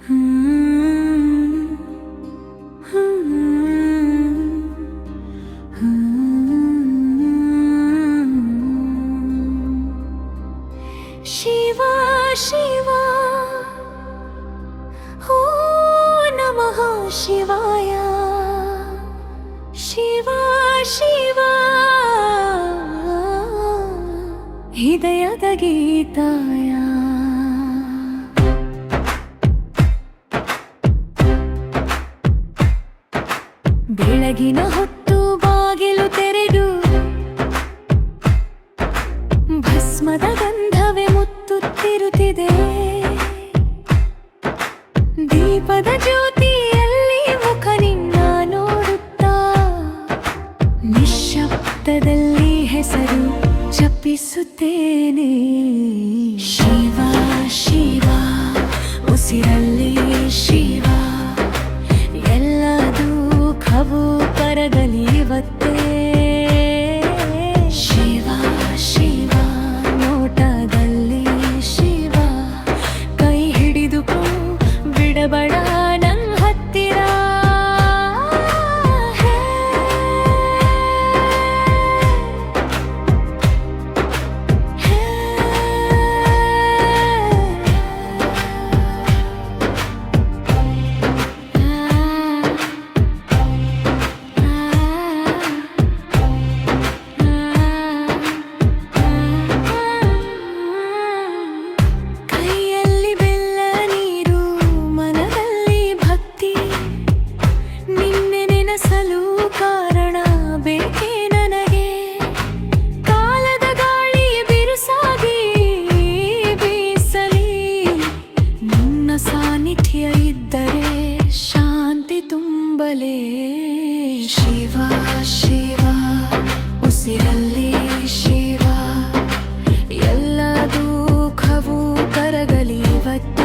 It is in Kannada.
ಶಿವ ಶಿವ ಓ ನಮಃ ಶಿವಾಯ ಶಿವ ಶಿವ ಹೃದಯದ ಗೀತಾಯ ಬೆಳಗಿನ ಹೊತ್ತು ಬಾಗಿಲು ತೆರೆದು ಭಸ್ಮದ ಗಂಧವೇ ಮುತ್ತುತ್ತಿರುತ್ತಿದೆ. ದೀಪದ ಜ್ಯೋತಿಯಲ್ಲಿ ಮುಖ ನಿನ್ನ ನೋಡುತ್ತಾ ನಿಶ್ಶಬ್ದದಲ್ಲಿ ಹೆಸರು ಜಪಿಸುತ್ತೇನೆ. ಶಿವ ಶಿವ ಉಸಿರಲ್ಲಿ ಶಿವ, ಎಲ್ಲ ದುಃಖವೂ ಕರಗಲಿ ಇವತ್ತೇ. ಶಿವ ಶಿವ ನೋಟದಲ್ಲಿ ಶಿವ, ಕೈ ಹಿಡಿದುಕೋ ಬಿಡಬೇಡ ನನ್ ಹತ್ತಿರ. ಕೈಯಲ್ಲಿ ಬೆಲ್ಲ ನೀರು, ಮನದಲ್ಲಿ ಭಕ್ತಿ, ನಿನ್ನೆ ನೆನೆಸಲು ಕಾರಣ ಬೇಕೇ ನನಗೆ. ಕಾಲದ ಗಾಳಿ ಬಿರುಸಾಗಿ ಬೀಸಲಿ, ನಿನ್ನ ಸಾನ್ನಿಧ್ಯ ಇದ್ದರೆ ಶಾಂತಿ ತುಂಬಲೇ. ಶಿವ ಶಿವ ಉಸಿರಲ್ಲಿ ಶಿವ, ಎಲ್ಲ ದುಃಖವೂ ಕರಗಲಿ ಇವತ್ತು.